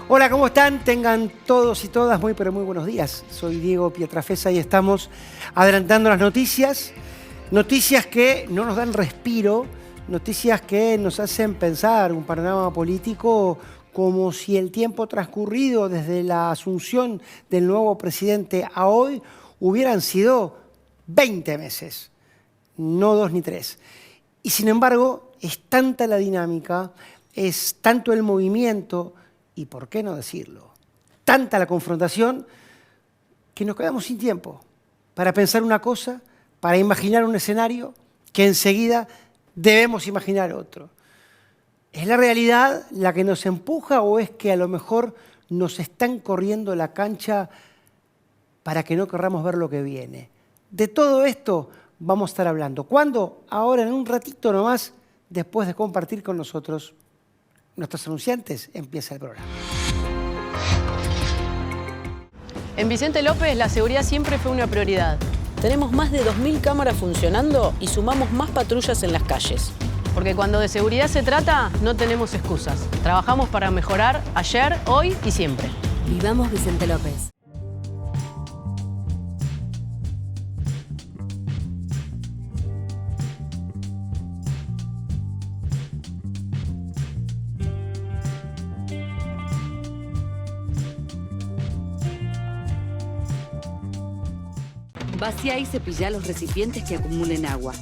Hola, ¿cómo están? Tengan todos y todas muy, pero muy buenos días. Soy Diego Pietrafesa y estamos adelantando las noticias. Noticias que no nos dan respiro, noticias que nos hacen pensar un panorama político como si el tiempo transcurrido desde la asunción del nuevo presidente a hoy hubieran sido 20 meses, no 2 ni 3. Y sin embargo, es tanta la dinámica, es tanto el movimiento, y por qué no decirlo, tanta la confrontación, que nos quedamos sin tiempo para pensar una cosa, para imaginar un escenario, que enseguida debemos imaginar otro. ¿Es la realidad la que nos empuja o es que a lo mejor nos están corriendo la cancha para que no querramos ver lo que viene? De todo esto vamos a estar hablando. ¿Cuándo? Ahora, en un ratito nomás, después de compartir con nosotros nuestros anunciantes, empieza el programa. En Vicente López la seguridad siempre fue una prioridad. Tenemos más de 2.000 cámaras funcionando y sumamos más patrullas en las calles. Porque cuando de seguridad se trata, no tenemos excusas. Trabajamos para mejorar ayer, hoy y siempre. Vivamos Vicente López. Vacía y cepilla los recipientes que acumulen agua.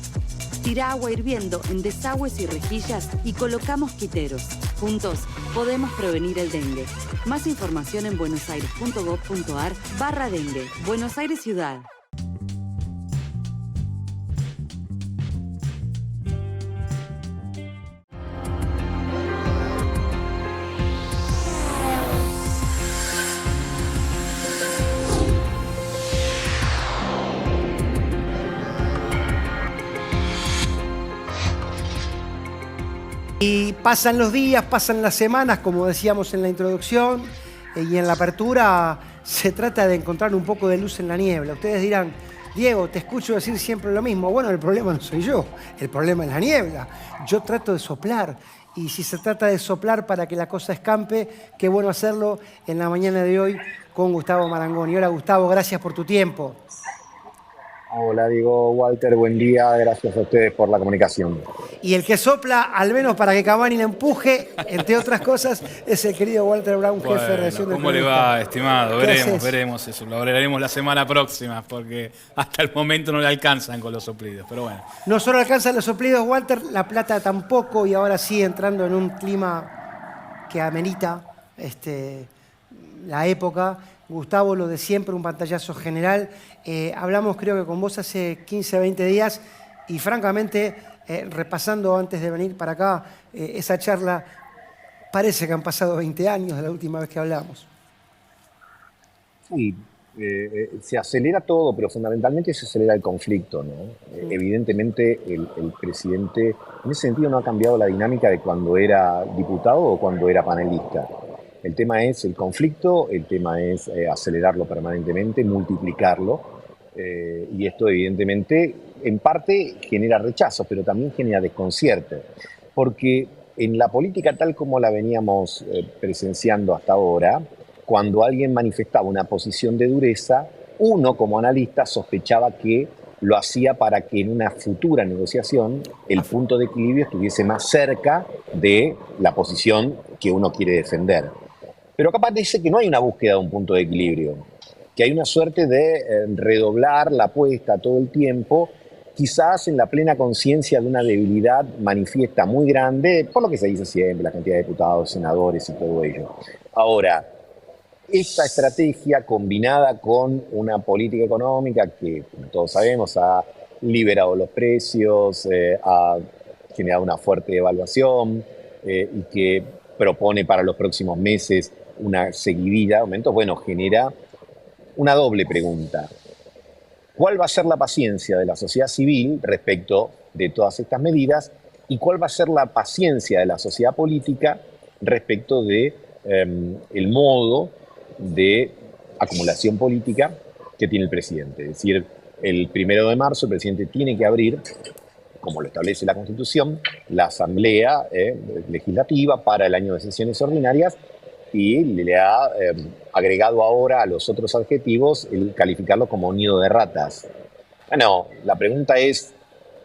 Tira agua hirviendo en desagües y rejillas y coloca mosquiteros. Juntos podemos prevenir el dengue. Más información en buenosaires.gov.ar/dengue. Buenos Aires Ciudad. Y pasan los días, pasan las semanas, como decíamos en la introducción, y en la apertura se trata de encontrar un poco de luz en la niebla. Ustedes dirán, Diego, te escucho decir siempre lo mismo. Bueno, el problema no soy yo, el problema es la niebla. Yo trato de soplar, y si se trata de soplar para que la cosa escampe, qué bueno hacerlo en la mañana de hoy con Gustavo Marangoni. Hola Gustavo, gracias por tu tiempo. Hola, Diego, Walter, buen día, gracias a ustedes por la comunicación. Y el que sopla, al menos para que Cavani le empuje, entre otras cosas, es el querido Walter Brown, jefe de redacción del ¿Cómo le Cronista? va, estimado? Veremos eso. Lo hablaremos la semana próxima, porque hasta el momento no le alcanzan con los soplidos, pero bueno. No solo alcanzan los soplidos, Walter, la plata tampoco, y ahora sí entrando en un clima que amerita la época. Gustavo, lo de siempre, un pantallazo general. Hablamos creo que con vos hace 15, 20 días y francamente, repasando antes de venir para acá, esa charla, parece que han pasado 20 años de la última vez que hablamos. Sí, se acelera todo, pero fundamentalmente se acelera el conflicto, ¿no? Evidentemente el presidente en ese sentido no ha cambiado la dinámica de cuando era diputado o cuando era panelista. El tema es el conflicto, el tema es acelerarlo permanentemente, multiplicarlo, y esto evidentemente en parte genera rechazo, pero también genera desconcierto, porque en la política tal como la veníamos presenciando hasta ahora, cuando alguien manifestaba una posición de dureza, uno como analista sospechaba que lo hacía para que en una futura negociación el punto de equilibrio estuviese más cerca de la posición que uno quiere defender. Pero acá parece que no hay una búsqueda de un punto de equilibrio, que hay una suerte de redoblar la apuesta todo el tiempo, quizás en la plena conciencia de una debilidad manifiesta muy grande, por lo que se dice siempre, la cantidad de diputados, senadores y todo ello. Ahora, esta estrategia combinada con una política económica que, como todos sabemos, ha liberado los precios, ha generado una fuerte devaluación y que propone para los próximos meses una seguidilla de aumentos, bueno, genera una doble pregunta. ¿Cuál va a ser la paciencia de la sociedad civil respecto de todas estas medidas? ¿Y cuál va a ser la paciencia de la sociedad política respecto de el modo de acumulación política que tiene el presidente? Es decir, el 1 de marzo el presidente tiene que abrir, como lo establece la Constitución, la Asamblea Legislativa para el año de sesiones ordinarias, y le ha agregado ahora a los otros adjetivos el calificarlo como nido de ratas. Bueno, la pregunta es,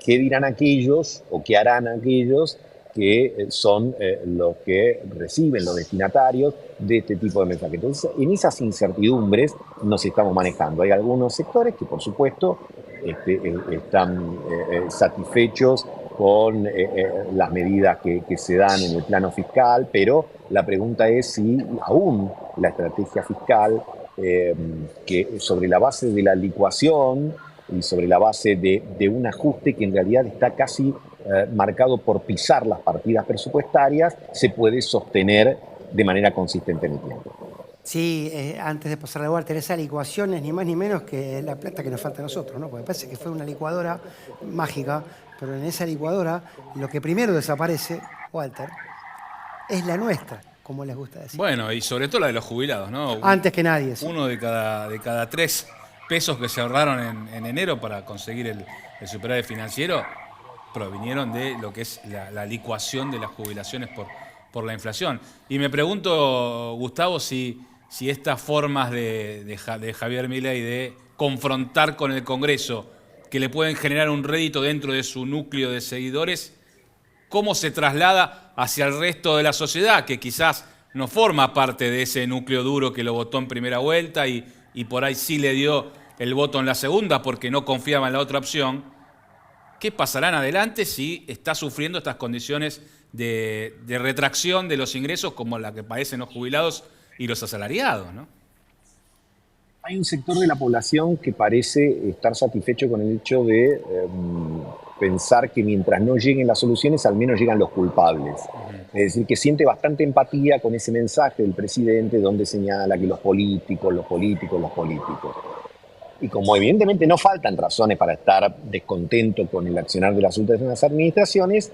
¿qué dirán aquellos o qué harán aquellos que son los que reciben, los destinatarios de este tipo de mensajes? Entonces, en esas incertidumbres nos estamos manejando. Hay algunos sectores que, por supuesto, están satisfechos con las medidas que se dan en el plano fiscal, pero la pregunta es si aún la estrategia fiscal, que sobre la base de la licuación y sobre la base de un ajuste que en realidad está casi marcado por pisar las partidas presupuestarias, se puede sostener de manera consistente en el tiempo. Sí, antes de pasar a Walter, esa licuación es ni más ni menos que la plata que nos falta a nosotros, ¿no? Porque parece que fue una licuadora mágica, pero en esa licuadora lo que primero desaparece, Walter, es la nuestra, como les gusta decir. Bueno, y sobre todo la de los jubilados, ¿no? Antes que nadie. Sí. Uno de cada 3 pesos que se ahorraron en enero para conseguir el superávit financiero provinieron de lo que es la licuación de las jubilaciones por la inflación. Y me pregunto, Gustavo, si estas formas de Javier Milei de confrontar con el Congreso, que le pueden generar un rédito dentro de su núcleo de seguidores, ¿cómo se traslada hacia el resto de la sociedad, que quizás no forma parte de ese núcleo duro que lo votó en primera vuelta y por ahí sí le dio el voto en la segunda porque no confiaba en la otra opción? ¿Qué pasará en adelante si está sufriendo estas condiciones de retracción de los ingresos como la que padecen los jubilados y los asalariados, ¿no? Hay un sector de la población que parece estar satisfecho con el hecho de pensar que mientras no lleguen las soluciones, al menos llegan los culpables. Es decir, que siente bastante empatía con ese mensaje del presidente donde señala que los políticos. Y como evidentemente no faltan razones para estar descontento con el accionar de las últimas administraciones,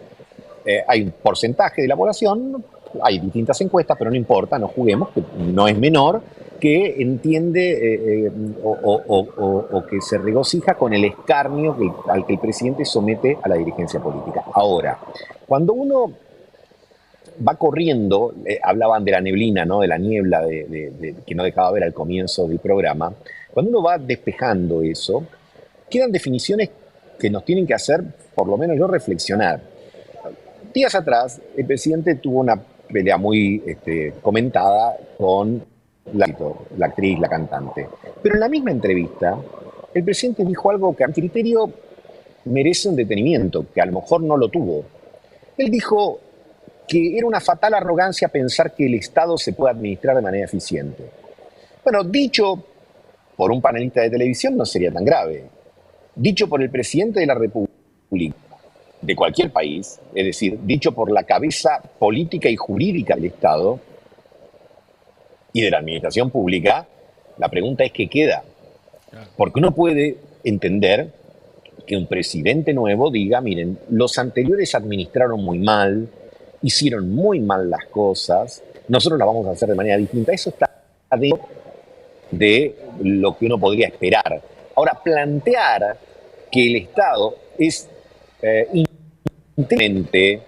hay un porcentaje de la población, hay distintas encuestas, pero no importa, no juguemos, que no es menor, que entiende o que se regocija con el escarnio al que el presidente somete a la dirigencia política. Ahora, cuando uno va corriendo, hablaban de la neblina, ¿no? De la niebla que no dejaba ver al comienzo del programa, cuando uno va despejando eso, quedan definiciones que nos tienen que hacer, por lo menos yo, reflexionar. Días atrás, el presidente tuvo una pelea muy comentada con la actriz, la cantante. Pero en la misma entrevista, el presidente dijo algo que a mi criterio merece un detenimiento, que a lo mejor no lo tuvo. Él dijo que era una fatal arrogancia pensar que el Estado se puede administrar de manera eficiente. Bueno, dicho por un panelista de televisión no sería tan grave. Dicho por el presidente de la República de cualquier país, es decir, dicho por la cabeza política y jurídica del Estado y de la administración pública, la pregunta es ¿qué queda? Porque uno puede entender que un presidente nuevo diga, miren, los anteriores administraron muy mal, hicieron muy mal las cosas, nosotros las vamos a hacer de manera distinta. Eso está dentro de lo que uno podría esperar. Ahora, plantear que el Estado es intensamente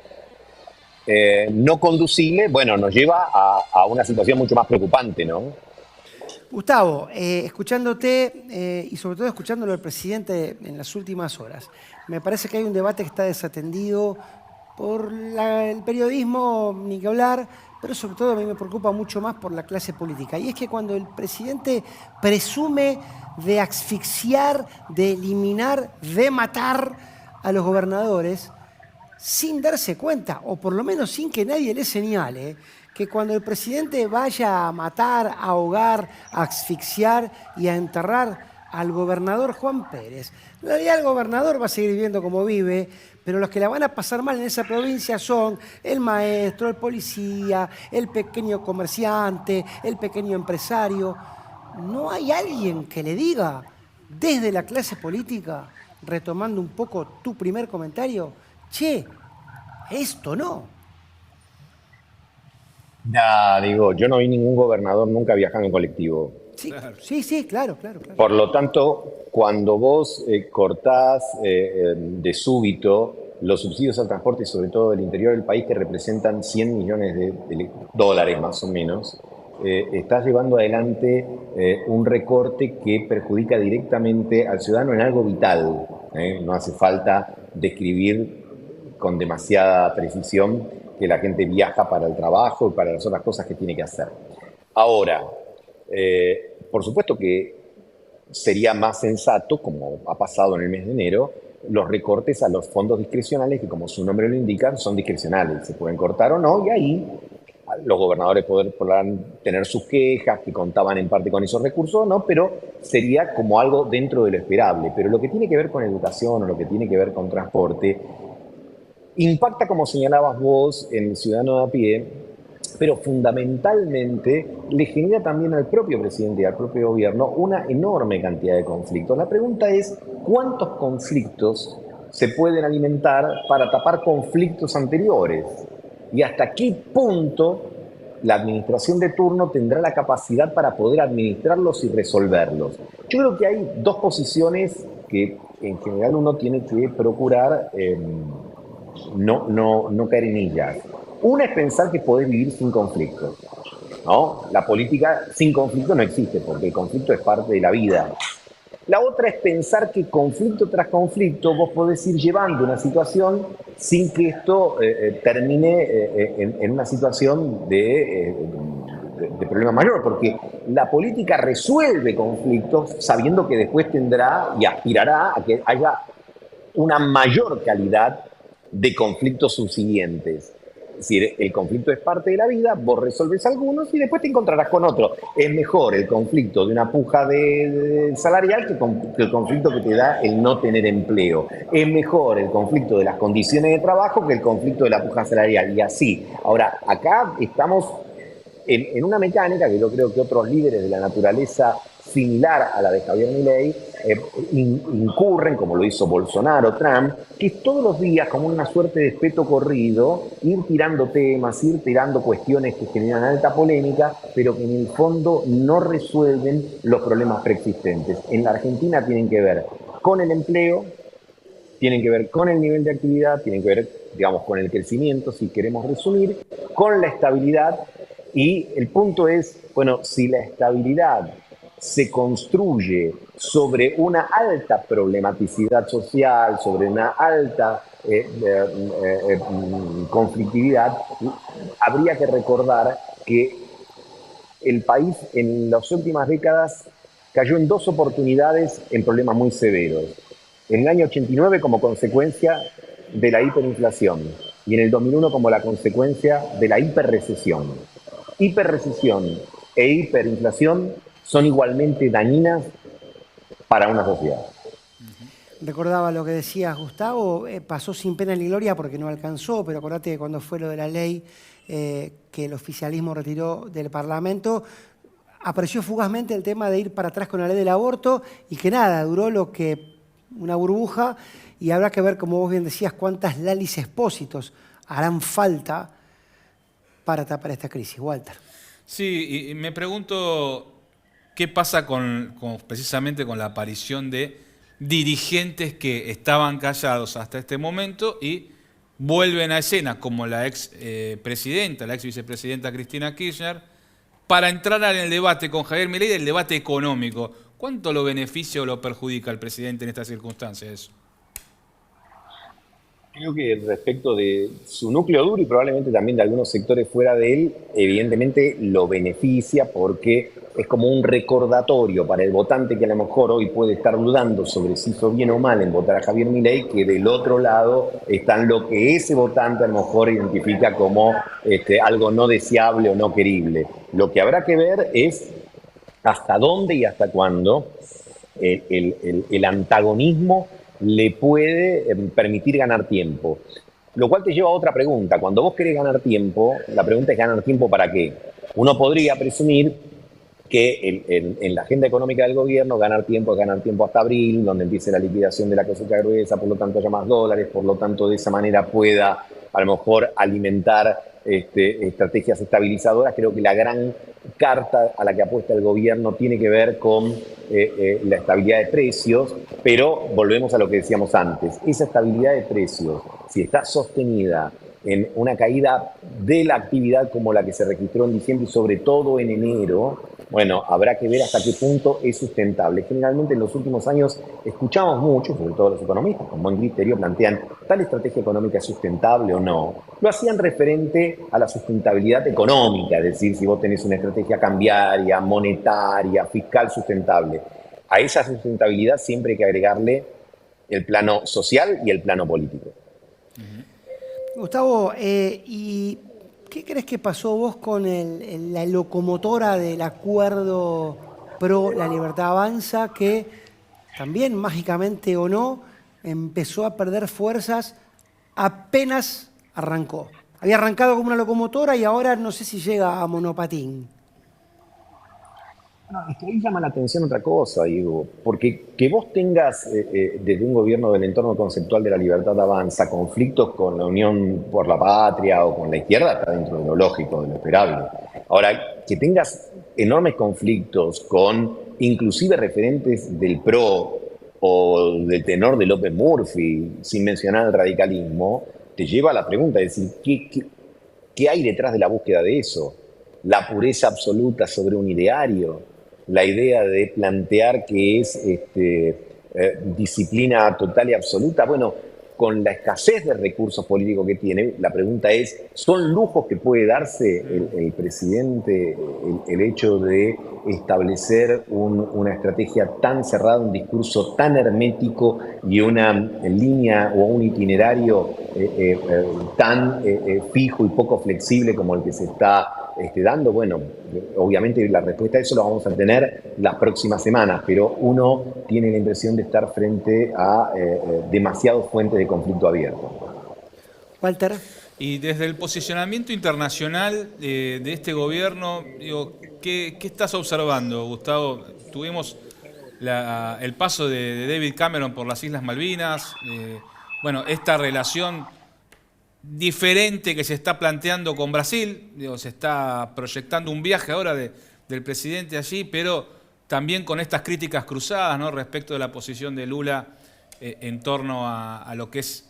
no conducible, bueno, nos lleva a una situación mucho más preocupante, ¿no? Gustavo, escuchándote y sobre todo escuchándolo al presidente en las últimas horas, me parece que hay un debate que está desatendido por el periodismo, ni que hablar, pero sobre todo a mí me preocupa mucho más por la clase política. Y es que cuando el presidente presume de asfixiar, de eliminar, de matar a los gobernadores, sin darse cuenta, o por lo menos sin que nadie le señale, que cuando el presidente vaya a matar, a ahogar, a asfixiar y a enterrar al gobernador Juan Pérez, en realidad el gobernador va a seguir viviendo como vive, pero los que la van a pasar mal en esa provincia son el maestro, el policía, el pequeño comerciante, el pequeño empresario. No hay alguien que le diga desde la clase política, retomando un poco tu primer comentario, che, esto no. Ya, digo, yo no vi ningún gobernador nunca viajando en colectivo. Sí, claro. Por lo tanto, cuando vos cortás de súbito los subsidios al transporte, sobre todo del interior del país, que representan 100 millones de dólares más o menos, está llevando adelante un recorte que perjudica directamente al ciudadano en algo vital. No hace falta describir con demasiada precisión que la gente viaja para el trabajo y para las otras cosas que tiene que hacer. Ahora, por supuesto que sería más sensato, como ha pasado en el mes de enero, los recortes a los fondos discrecionales, que como su nombre lo indica, son discrecionales, se pueden cortar o no, y ahí los gobernadores podrán tener sus quejas, que contaban en parte con esos recursos o no, pero sería como algo dentro de lo esperable. Pero lo que tiene que ver con educación o lo que tiene que ver con transporte, impacta, como señalabas vos, en el ciudadano de a pie, pero fundamentalmente le genera también al propio presidente y al propio gobierno una enorme cantidad de conflictos. La pregunta es, ¿cuántos conflictos se pueden alimentar para tapar conflictos anteriores? Y hasta qué punto la administración de turno tendrá la capacidad para poder administrarlos y resolverlos. Yo creo que hay dos posiciones que en general uno tiene que procurar no caer en ellas. Una es pensar que podés vivir sin conflicto, ¿no? La política sin conflicto no existe, porque el conflicto es parte de la vida. La otra es pensar que conflicto tras conflicto vos podés ir llevando una situación sin que esto termine en una situación de problema mayor, porque la política resuelve conflictos sabiendo que después tendrá y aspirará a que haya una mayor calidad de conflictos subsiguientes. Es decir, el conflicto es parte de la vida, vos resolves algunos y después te encontrarás con otro. Es mejor el conflicto de una puja salarial que el conflicto que te da el no tener empleo. Es mejor el conflicto de las condiciones de trabajo que el conflicto de la puja salarial, y así. Ahora, acá estamos en una mecánica que yo creo que otros líderes de la naturaleza similar a la de Javier Milei incurren, como lo hizo Bolsonaro, Trump, que es todos los días como una suerte de espeto corrido, ir tirando temas, ir tirando cuestiones que generan alta polémica, pero que en el fondo no resuelven los problemas preexistentes. En la Argentina tienen que ver con el empleo, tienen que ver con el nivel de actividad, tienen que ver, digamos, con el crecimiento, si queremos resumir, con la estabilidad, y el punto es, bueno, si la estabilidad se construye sobre una alta problematicidad social, sobre una alta conflictividad, habría que recordar que el país en las últimas décadas cayó en dos oportunidades en problemas muy severos. En el año 89 como consecuencia de la hiperinflación y en el 2001 como la consecuencia de la hiperrecesión. Hiperrecesión e hiperinflación son igualmente dañinas para una sociedad. Recordaba lo que decías, Gustavo, pasó sin pena ni gloria porque no alcanzó, pero acordate que cuando fue lo de la ley que el oficialismo retiró del Parlamento, apareció fugazmente el tema de ir para atrás con la ley del aborto y que nada, duró lo que una burbuja, y habrá que ver, como vos bien decías, cuántas Lalis Espósitos harán falta para tapar esta crisis. Walter. Sí, y me pregunto qué pasa precisamente con la aparición de dirigentes que estaban callados hasta este momento y vuelven a escena, como la ex vicepresidenta Cristina Kirchner, para entrar en el debate con Javier Milei, el debate económico. ¿Cuánto lo beneficia o lo perjudica al presidente en estas circunstancias eso? Creo que respecto de su núcleo duro y probablemente también de algunos sectores fuera de él, evidentemente lo beneficia porque es como un recordatorio para el votante que a lo mejor hoy puede estar dudando sobre si hizo bien o mal en votar a Javier Milei, que del otro lado están lo que ese votante a lo mejor identifica como algo no deseable o no querible. Lo que habrá que ver es hasta dónde y hasta cuándo el antagonismo le puede permitir ganar tiempo. Lo cual te lleva a otra pregunta. Cuando vos querés ganar tiempo, la pregunta es ¿ganar tiempo para qué? Uno podría presumir que en la agenda económica del gobierno ganar tiempo hasta abril, donde empiece la liquidación de la cosecha gruesa, por lo tanto haya más dólares, por lo tanto de esa manera pueda a lo mejor alimentar estrategias estabilizadoras. Creo que la gran carta a la que apuesta el gobierno tiene que ver con la estabilidad de precios, pero volvemos a lo que decíamos antes. Esa estabilidad de precios, si está sostenida en una caída de la actividad como la que se registró en diciembre y sobre todo en enero, bueno, habrá que ver hasta qué punto es sustentable. Generalmente en los últimos años escuchamos mucho, sobre todo los economistas, con buen criterio, plantean tal estrategia económica es sustentable o no. Lo hacían referente a la sustentabilidad económica, es decir, si vos tenés una estrategia cambiaria, monetaria, fiscal sustentable. A esa sustentabilidad siempre hay que agregarle el plano social y el plano político. Gustavo, ¿y qué crees que pasó vos con la locomotora del acuerdo pro La Libertad Avanza, que también, mágicamente o no, empezó a perder fuerzas apenas arrancó? Había arrancado como una locomotora y ahora no sé si llega a monopatín. No, es que ahí llama la atención otra cosa, Diego, porque que vos tengas desde un gobierno del entorno conceptual de La Libertad Avanza conflictos con la Unión por la Patria o con la izquierda está dentro de lo lógico, de lo esperable. Ahora, que tengas enormes conflictos con inclusive referentes del PRO o del tenor de López Murphy, sin mencionar el radicalismo, te lleva a la pregunta de decir, ¿qué hay detrás de la búsqueda de eso? La pureza absoluta sobre un ideario, la idea de plantear que es disciplina total y absoluta. Bueno, con la escasez de recursos políticos que tiene, la pregunta es, ¿son lujos que puede darse el presidente el hecho de establecer una estrategia tan cerrada, un discurso tan hermético y una línea o un itinerario tan fijo y poco flexible como el que se está dando? Bueno, obviamente la respuesta a eso la vamos a tener las próximas semanas, pero uno tiene la impresión de estar frente a demasiadas fuentes de conflicto abierto. Walter. Y desde el posicionamiento internacional de este gobierno, digo, ¿qué estás observando, Gustavo? Tuvimos el paso de David Cameron por las Islas Malvinas, bueno, esta relación diferente que se está planteando con Brasil, digo, se está proyectando un viaje ahora del presidente allí, pero también con estas críticas cruzadas, ¿no?, respecto de la posición de Lula en torno a lo que es,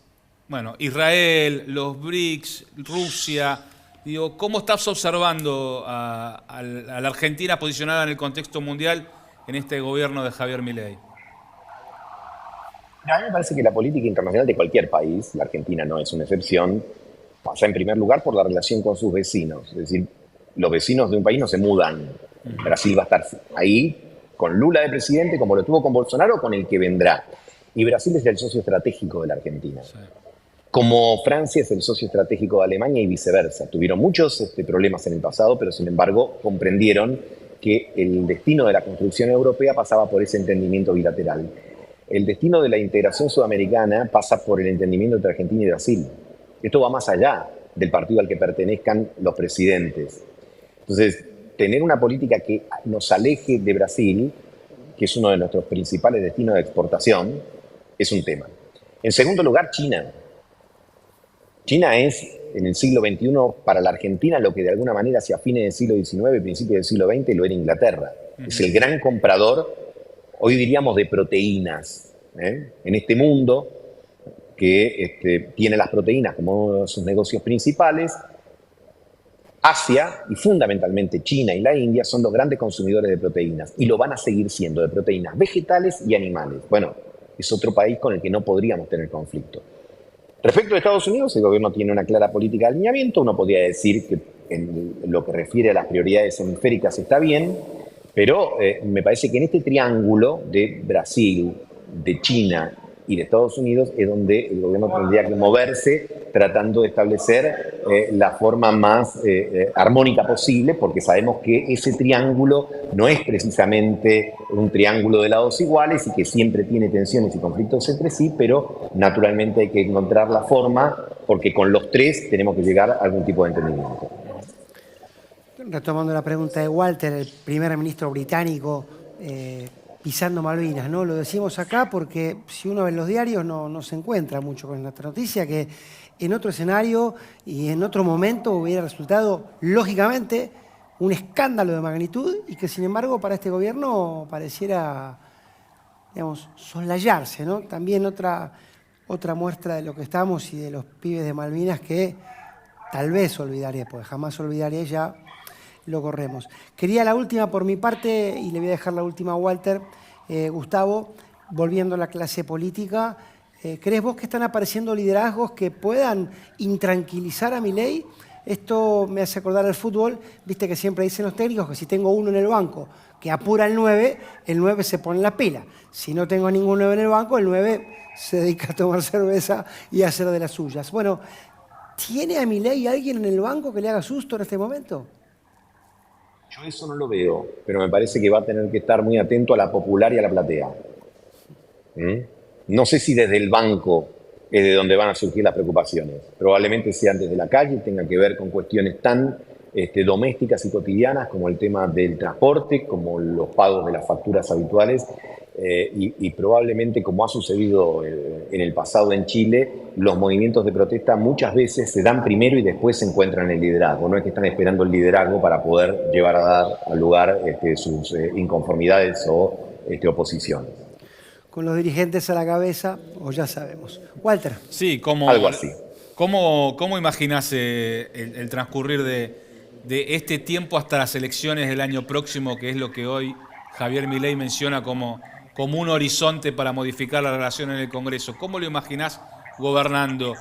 bueno, Israel, los BRICS, Rusia. Digo, ¿cómo estás observando a la Argentina posicionada en el contexto mundial en este gobierno de Javier Milei? A mí me parece que la política internacional de cualquier país, la Argentina no es una excepción, pasa en primer lugar por la relación con sus vecinos. Es decir, los vecinos de un país no se mudan. Brasil va a estar ahí con Lula de presidente, como lo tuvo con Bolsonaro, con el que vendrá. Y Brasil es el socio estratégico de la Argentina. Sí. Como Francia es el socio estratégico de Alemania y viceversa. Tuvieron muchos problemas en el pasado, pero sin embargo comprendieron que el destino de la construcción europea pasaba por ese entendimiento bilateral. El destino de la integración sudamericana pasa por el entendimiento entre Argentina y Brasil. Esto va más allá del partido al que pertenezcan los presidentes. Entonces, tener una política que nos aleje de Brasil, que es uno de nuestros principales destinos de exportación, es un tema. En segundo lugar, China. China es, en el siglo XXI, para la Argentina, lo que de alguna manera hacia fines del siglo XIX, principios del siglo XX, lo era Inglaterra. Es el gran comprador, hoy diríamos, de proteínas, en este mundo que tiene las proteínas como uno de sus negocios principales. Asia, y fundamentalmente China y la India, son los grandes consumidores de proteínas, y lo van a seguir siendo, de proteínas vegetales y animales. Bueno, es otro país con el que no podríamos tener conflicto. Respecto a Estados Unidos, el gobierno tiene una clara política de alineamiento. Uno podría decir que en lo que refiere a las prioridades hemisféricas está bien, pero me parece que en este triángulo de Brasil, de China y de Estados Unidos es donde el gobierno tendría que moverse tratando de establecer la forma más armónica posible, porque sabemos que ese triángulo no es precisamente un triángulo de lados iguales y que siempre tiene tensiones y conflictos entre sí, pero naturalmente hay que encontrar la forma, porque con los tres tenemos que llegar a algún tipo de entendimiento. Retomando la pregunta de Walter, el primer ministro británico pisando Malvinas, ¿no? Lo decimos acá porque si uno ve los diarios no se encuentra mucho con esta noticia, que en otro escenario y en otro momento hubiera resultado, lógicamente, un escándalo de magnitud y que, sin embargo, para este gobierno pareciera, digamos, soslayarse, ¿no? También otra muestra de lo que estamos y de los pibes de Malvinas que tal vez olvidaré, porque jamás olvidaré, ya lo corremos. Quería la última por mi parte, y le voy a dejar la última a Walter. Gustavo, volviendo a la clase política, ¿crees vos que están apareciendo liderazgos que puedan intranquilizar a Milei? Esto me hace acordar al fútbol, viste que siempre dicen los técnicos que si tengo uno en el banco que apura el 9 se pone en la pila. Si no tengo ningún 9 en el banco, el 9 se dedica a tomar cerveza y a hacer de las suyas. Bueno, ¿tiene a Milei alguien en el banco que le haga susto en este momento? Yo eso no lo veo, pero me parece que va a tener que estar muy atento a la popular y a la platea. No sé si desde el banco es de donde van a surgir las preocupaciones. Probablemente sean desde la calle, tenga que ver con cuestiones tan domésticas y cotidianas como el tema del transporte, como los pagos de las facturas habituales y probablemente, como ha sucedido en el pasado en Chile, los movimientos de protesta muchas veces se dan primero y después se encuentran el liderazgo. No es que están esperando el liderazgo para poder llevar a dar al lugar sus inconformidades o oposiciones. Con los dirigentes a la cabeza, o ya sabemos. Walter. Sí, algo así. ¿Cómo imaginás el transcurrir de este tiempo hasta las elecciones del año próximo, que es lo que hoy Javier Milei menciona como un horizonte para modificar la relación en el Congreso? ¿Cómo lo imaginás gobernando?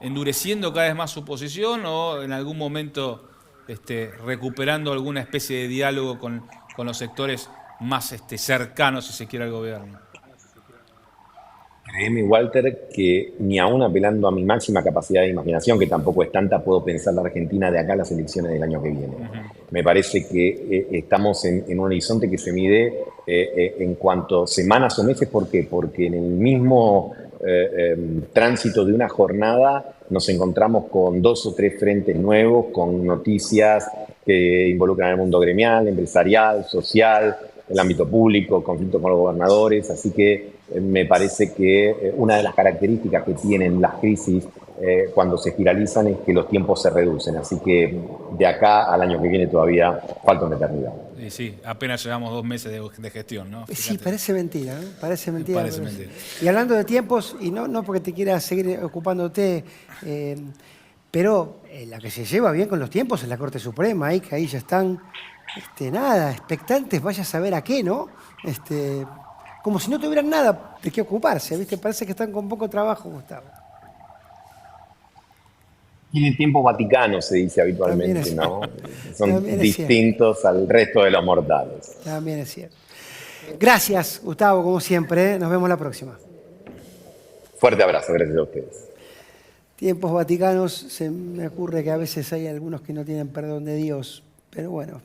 ¿Endureciendo cada vez más su posición o en algún momento recuperando alguna especie de diálogo con los sectores más cercanos, si se quiere, al gobierno? Créeme, Walter, que ni aún apelando a mi máxima capacidad de imaginación, que tampoco es tanta, puedo pensar la Argentina de acá a las elecciones del año que viene. Me parece que estamos en un horizonte que se mide en cuanto a semanas o meses. ¿Por qué? Porque en el mismo tránsito de una jornada nos encontramos con 2 o 3 frentes nuevos, con noticias que involucran al mundo gremial, empresarial, social, el ámbito público, conflictos con los gobernadores. Así que me parece que una de las características que tienen las crisis cuando se espiralizan es que los tiempos se reducen. Así que de acá al año que viene todavía falta una eternidad. Sí, apenas llevamos 2 meses de gestión, ¿no? Fíjate. Sí, parece mentira, ¿no? Parece mentira. Parece mentira. Y hablando de tiempos, y no porque te quieras seguir ocupándote, pero la que se lleva bien con los tiempos es la Corte Suprema, que ahí ya están, expectantes, vaya a saber a qué, ¿no? Como si no tuvieran nada de qué ocuparse, ¿viste? Parece que están con poco trabajo, Gustavo. Tienen tiempo vaticano, se dice habitualmente, ¿no? Son distintos al resto de los mortales. También es cierto. Gracias, Gustavo, como siempre. Nos vemos la próxima. Fuerte abrazo, gracias a ustedes. Tiempos vaticanos, se me ocurre que a veces hay algunos que no tienen perdón de Dios, pero bueno.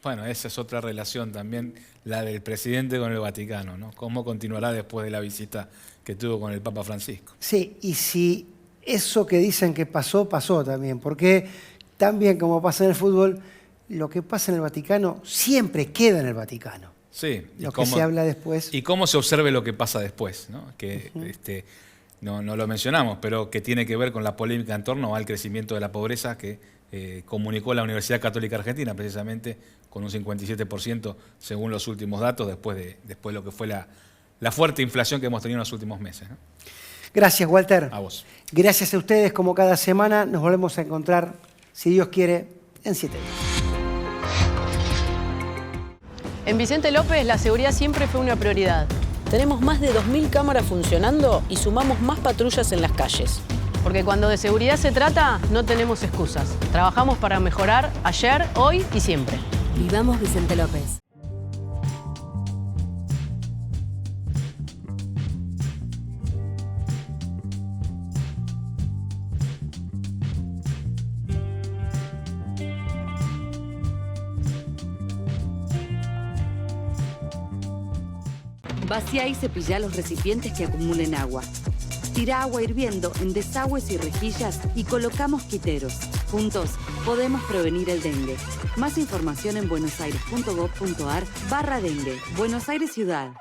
Bueno, esa es otra relación también, la del presidente con el Vaticano, ¿no? ¿Cómo continuará después de la visita que tuvo con el Papa Francisco? Sí, y si eso que dicen que pasó, pasó también, porque también como pasa en el fútbol, lo que pasa en el Vaticano siempre queda en el Vaticano. Sí. Lo que se habla después. Y cómo se observe lo que pasa después, ¿no? Que no lo mencionamos, pero que tiene que ver con la polémica en torno al crecimiento de la pobreza que comunicó la Universidad Católica Argentina, precisamente con un 57% según los últimos datos, después de lo que fue la fuerte inflación que hemos tenido en los últimos meses, ¿no? Gracias, Walter. A vos. Gracias a ustedes, como cada semana. Nos volvemos a encontrar, si Dios quiere, en 7 días. En Vicente López, la seguridad siempre fue una prioridad. Tenemos más de 2.000 cámaras funcionando y sumamos más patrullas en las calles. Porque cuando de seguridad se trata, no tenemos excusas. Trabajamos para mejorar ayer, hoy y siempre. Vivamos Vicente López. Vacía y cepilla los recipientes que acumulen agua. Tira agua hirviendo en desagües y rejillas y coloca mosquiteros. Juntos podemos prevenir el dengue. Más información en buenosaires.gov.ar/dengue. Buenos Aires Ciudad.